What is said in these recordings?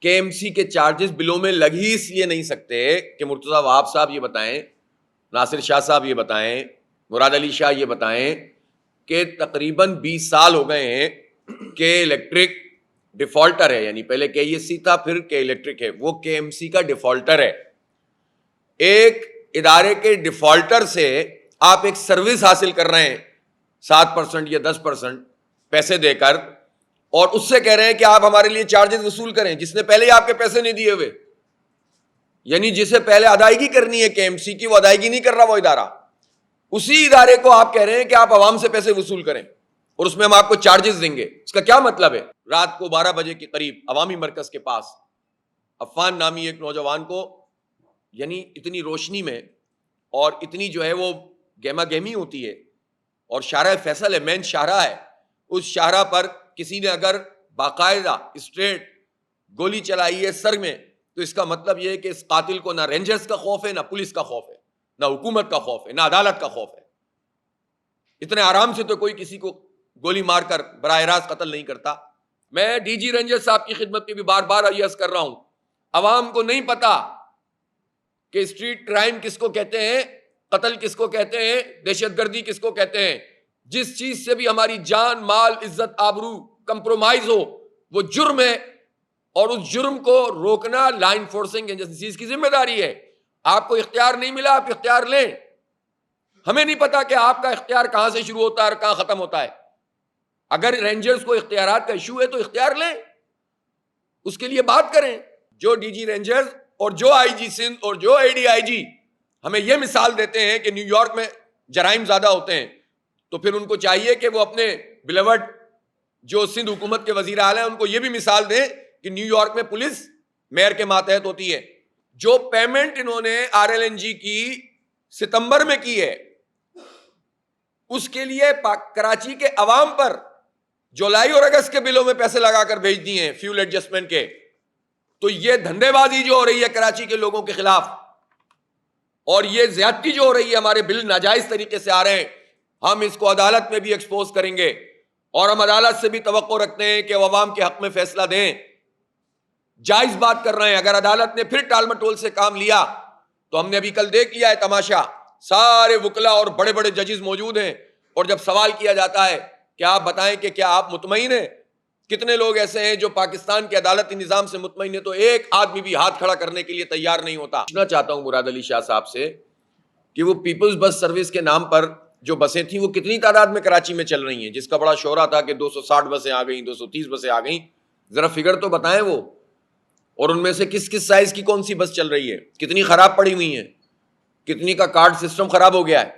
کے M C کے charges بلوں میں لگ ہی اس لیے نہیں سکتے کہ مرتضیٰ وہاب صاحب یہ بتائیں، ناصر شاہ صاحب یہ بتائیں، مراد علی شاہ یہ بتائیں کہ تقریباً 20 سال ہو گئے ہیں کہ الیکٹرک ڈیفالٹر ہے، یعنی پہلے کے ایس سی تھا پھر کے الیکٹرک ہے، وہ کے ایم سی کا ڈیفالٹر ہے۔ ایک ادارے کے ڈیفالٹر سے آپ ایک سروس حاصل کر رہے ہیں 7% یا 10% پیسے دے کر، اور اس سے کہہ رہے ہیں کہ آپ ہمارے لیے چارجز وصول کریں، جس نے پہلے ہی آپ کے پیسے نہیں دیے ہوئے، یعنی جسے پہلے ادائیگی کرنی ہے کے ایم سی کی، وہ ادائیگی نہیں کر رہا وہ ادارہ، اسی ادارے کو آپ کہہ رہے ہیں کہ آپ عوام سے پیسے وصول کریں اور اس میں ہم آپ کو چارجز دیں گے۔ اس کا کیا مطلب ہے؟ رات کو 12 بجے کے قریب عوامی مرکز کے پاس عفان نامی ایک نوجوان کو، یعنی اتنی روشنی میں اور اتنی جو ہے وہ گہما گہمی ہوتی ہے، اور شارع فیصل ہے، مین شاہراہ ہے، اس شاہراہ پر کسی نے اگر باقاعدہ اسٹریٹ گولی چلائی ہے سر میں، تو اس کا مطلب یہ ہے کہ اس قاتل کو نہ رینجرز کا خوف ہے، نہ پولیس کا خوف ہے، نہ حکومت کا خوف ہے، نہ عدالت کا خوف ہے۔ اتنے آرام سے تو کوئی کسی کو گولی مار کر براہ راست قتل نہیں کرتا۔ میں ڈی جی رینجر صاحب کی خدمت میں بھی بار بار عرض کر رہا ہوں، عوام کو نہیں پتا کہ اسٹریٹ کرائم کس کو کہتے ہیں، قتل کس کو کہتے ہیں، دہشت گردی کس کو کہتے ہیں۔ جس چیز سے بھی ہماری جان، مال، عزت، آبرو کمپرومائز ہو وہ جرم ہے، اور اس جرم کو روکنا لا انفورسنگ ایجنسیز کی ذمہ داری ہے۔ آپ کو اختیار نہیں ملا، آپ اختیار لیں۔ ہمیں نہیں پتا کہ آپ کا اختیار کہاں سے شروع ہوتا ہے اور کہاں ختم ہوتا ہے۔ اگر رینجرز کو اختیارات کا ایشو ہے تو اختیار لیں، اس کے لیے بات کریں۔ جو ڈی جی رینجرز اور جو آئی جی سندھ اور جو اے ڈی آئی جی ہمیں یہ مثال دیتے ہیں کہ نیو یارک میں جرائم زیادہ ہوتے ہیں، تو پھر ان کو چاہیے کہ وہ اپنے بلیورڈ جو سندھ حکومت کے وزیر اعلیٰ ہیں ان کو یہ بھی مثال دیں کہ نیو یارک میں پولیس میئر کے ماتحت ہوتی ہے۔ جو پیمنٹ انہوں نے آر ایل این جی کی ستمبر میں کی ہے، اس کے لیے کراچی کے عوام پر جولائی اور اگست کے بلوں میں پیسے لگا کر بھیج دیے ہیں فیول ایڈجسٹمنٹ کے۔ تو یہ دھندے بازی جو ہو رہی ہے کراچی کے لوگوں کے خلاف، اور یہ زیادتی جو ہو رہی ہے، ہمارے بل ناجائز طریقے سے آ رہے ہیں، ہم اس کو عدالت میں بھی ایکسپوز کریں گے، اور ہم عدالت سے بھی توقع رکھتے ہیں کہ وہ عوام کے حق میں فیصلہ دیں۔ جائز بات کر رہے ہیں، اگر عدالت نے پھر ٹال مٹول سے کام لیا تو ہم نے ابھی کل دیکھ لیا ہے تماشا، سارے وکلا اور بڑے بڑے ججز موجود ہیں، اور جب سوال کیا جاتا ہے کہ آپ بتائیں کہ کیا آپ مطمئن ہیں، کتنے لوگ ایسے ہیں جو پاکستان کے عدالتی نظام سے مطمئن ہے، تو ایک آدمی بھی ہاتھ کھڑا کرنے کے لیے تیار نہیں ہوتا۔ پوچھنا چاہتا ہوں مراد علی شاہ صاحب سے کہ وہ پیپلز بس سروس کے نام پر جو بسیں تھیں وہ کتنی تعداد میں کراچی میں چل رہی ہیں، جس کا بڑا شورا تھا کہ 260 بسیں آ گئیں، 230 بسیں آ گئیں، ذرا فگر تو بتائیں وہ، اور ان میں سے کس کس سائز کی کون سی بس چل رہی ہے، کتنی خراب پڑی ہوئی ہیں، کتنی کا کارڈ سسٹم خراب ہو گیا ہے۔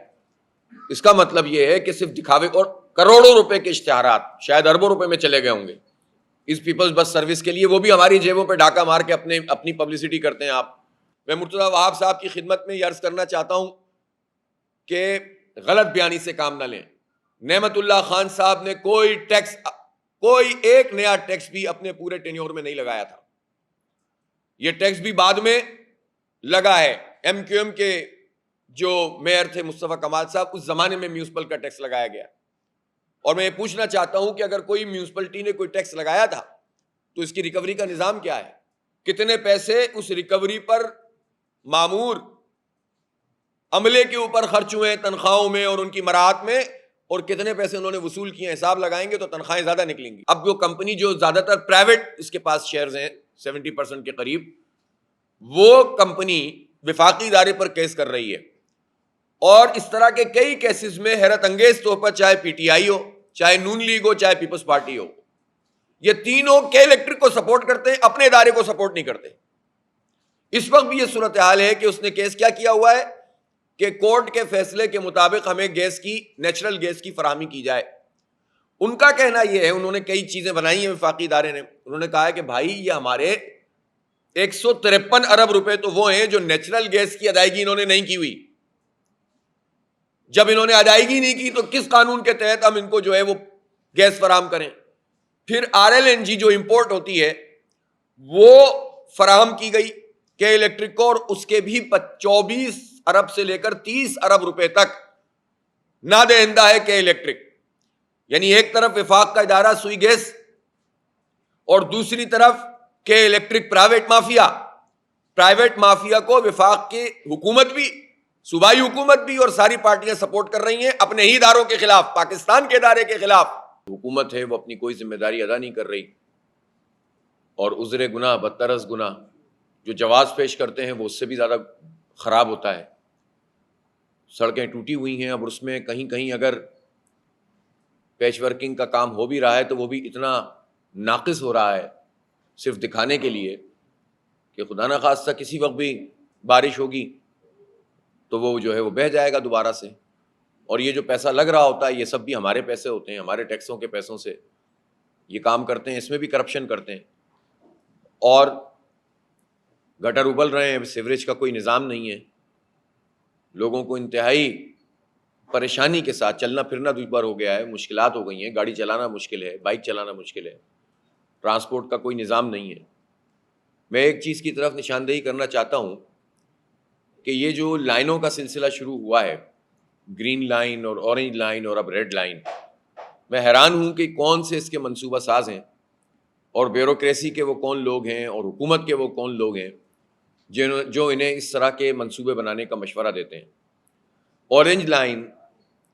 اس کا مطلب یہ ہے کہ صرف دکھاوے، اور کروڑوں روپے کے اشتہارات شاید اربوں روپے میں چلے گئے ہوں گے اس پیپلز بس سروس کے لیے، وہ بھی ہماری جیبوں پہ ڈاکہ مار کے اپنی پبلسٹی کرتے ہیں آپ۔ میں مرتضیٰ وہاب صاحب کی خدمت میں یہ عرض کرنا چاہتا ہوں کہ غلط بیانی سے کام نہ لیں۔ نعمت اللہ خان صاحب نے کوئی ایک نیا ٹیکس بھی اپنے پورے ٹینیور میں نہیں لگایا تھا، یہ ٹیکس بھی بعد میں لگا ہے۔ ایم کیو ایم کے جو میئر تھے مصطفیٰ کمال صاحب، اس زمانے میں میونسپل کا ٹیکس لگایا گیا، اور میں یہ پوچھنا چاہتا ہوں کہ اگر کوئی میونسپلٹی نے کوئی ٹیکس لگایا تھا تو اس کی ریکوری کا نظام کیا ہے؟ کتنے پیسے اس ریکوری پر مامور عملے کے اوپر خرچ ہوئے تنخواہوں میں اور ان کی مراعات میں، اور کتنے پیسے انہوں نے وصول کیے، حساب لگائیں گے تو تنخواہیں زیادہ نکلیں گی۔ اب جو کمپنی جو زیادہ تر پرائیویٹ اس کے پاس شیئرز ہیں 70% کے قریب، وہ کمپنی وفاقی ادارے پر کیس کر رہی ہے، اور اس طرح کے کئی کیسز میں حیرت انگیز طور پر چاہے پی ٹی آئی ہو، چاہے نون لیگ ہو، چاہے پیپلز پارٹی ہو، یہ تینوں کے الیکٹرک کو سپورٹ کرتے ہیں، اپنے ادارے کو سپورٹ نہیں کرتے۔ اس وقت بھی یہ صورتحال ہے کہ اس نے کیس کیا کیا ہوا ہے کہ کورٹ کے فیصلے کے مطابق ہمیں نیچرل گیس کی فراہمی کی جائے۔ ان کا کہنا یہ ہے، انہوں نے کئی چیزیں بنائی ہیں وفاقی ادارے نے، انہوں نے کہا ہے کہ بھائی یہ ہمارے 153 ارب روپے تو وہ ہیں جو نیچرل گیس کی ادائیگی انہوں نے نہیں کی ہوئی۔ جب انہوں نے ادائیگی نہیں کی تو کس قانون کے تحت ہم ان کو جو ہے وہ گیس فراہم کریں؟ پھر آر ایل این جی جو امپورٹ ہوتی ہے وہ فراہم کی گئی کہ الیکٹرک کو، اور اس کے بھی 24 ارب سے لے کر 30 ارب روپے تک نہ دہندہ ہے کہ الیکٹرک۔ یعنی ایک طرف وفاق کا ادارہ سوئی گیس، اور دوسری طرف کہ الیکٹرک پرائیویٹ مافیا کو وفاق کی حکومت بھی، صوبائی حکومت بھی اور ساری پارٹیاں سپورٹ کر رہی ہیں اپنے ہی اداروں کے خلاف، پاکستان کے ادارے کے خلاف. حکومت ہے وہ اپنی کوئی ذمہ داری ادا نہیں کر رہی، اور عذر گناہ بدتر از گناہ، جو جواز پیش کرتے ہیں وہ اس سے بھی زیادہ خراب ہوتا ہے. سڑکیں ٹوٹی ہوئی ہیں، اب اس میں کہیں کہیں اگر پیچ ورکنگ کا کام ہو بھی رہا ہے تو وہ بھی اتنا ناقص ہو رہا ہے صرف دکھانے کے لیے کہ خدا نہ خواستہ کسی وقت بھی بارش ہوگی تو وہ جو ہے وہ بہہ جائے گا دوبارہ سے. اور یہ جو پیسہ لگ رہا ہوتا ہے یہ سب بھی ہمارے پیسے ہوتے ہیں، ہمارے ٹیکسوں کے پیسوں سے یہ کام کرتے ہیں، اس میں بھی کرپشن کرتے ہیں. اور گٹر ابل رہے ہیں، سیوریج کا کوئی نظام نہیں ہے، لوگوں کو انتہائی پریشانی کے ساتھ چلنا پھرنا دشوار ہو گیا ہے، مشکلات ہو گئی ہیں، گاڑی چلانا مشکل ہے، بائک چلانا مشکل ہے، ٹرانسپورٹ کا کوئی نظام نہیں ہے. میں ایک چیز کی طرف نشاندہی کرنا چاہتا ہوں کہ یہ جو لائنوں کا سلسلہ شروع ہوا ہے، گرین لائن اور اورنج لائن اور اب ریڈ لائن، میں حیران ہوں کہ کون سے اس کے منصوبہ ساز ہیں اور بیوروکریسی کے وہ کون لوگ ہیں اور حکومت کے وہ کون لوگ ہیں جو انہیں اس طرح کے منصوبے بنانے کا مشورہ دیتے ہیں. اورنج لائن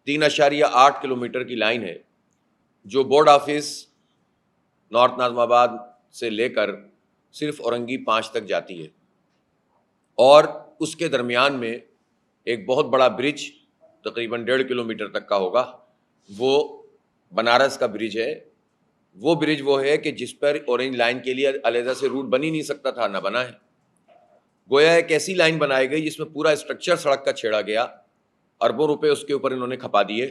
3.8 کلومیٹر کی لائن ہے جو بورڈ آفس نارتھ ناظم آباد سے لے کر صرف اورنگی 5 تک جاتی ہے، اور اس کے درمیان میں ایک بہت بڑا برج تقریباً 1.5 کلومیٹر تک کا ہوگا، وہ بنارس کا برج ہے. وہ برج وہ ہے کہ جس پر اورنج لائن کے لیے علیحدہ سے روٹ بن ہی نہیں سکتا تھا، نہ بنا ہے. گویا ایک ایسی لائن بنائی گئی جس میں پورا اسٹرکچر سڑک کا چھیڑا گیا، اربوں روپے اس کے اوپر انہوں نے کھپا دیے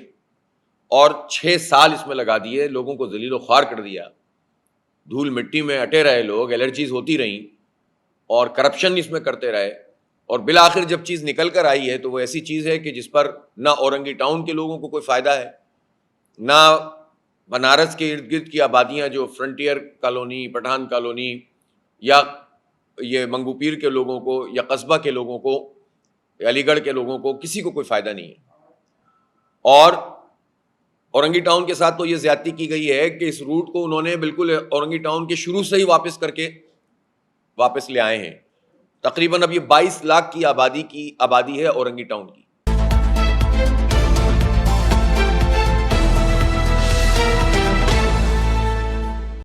اور 6 سال اس میں لگا دیے، لوگوں کو ذلیل و خوار کر دیا، دھول مٹی میں اٹے رہے لوگ، الرجیز ہوتی رہیں اور کرپشن اس میں کرتے رہے. اور بالآخر جب چیز نکل کر آئی ہے تو وہ ایسی چیز ہے کہ جس پر نہ اورنگی ٹاؤن کے لوگوں کو کوئی فائدہ ہے، نہ بنارس کے ارد گرد کی آبادیاں جو فرنٹیئر کالونی، پٹھان کالونی یا یہ منگو پیر کے لوگوں کو یا قصبہ کے لوگوں کو، علی گڑھ کے لوگوں کو، کسی کو کوئی فائدہ نہیں ہے. اور اورنگی ٹاؤن کے ساتھ تو یہ زیادتی کی گئی ہے کہ اس روٹ کو انہوں نے بالکل اورنگی ٹاؤن کے شروع سے ہی واپس کر کے واپس لے آئے ہیں. تقریباً اب یہ 22 لاکھ کی آبادی ہے اورنگی ٹاؤن کی.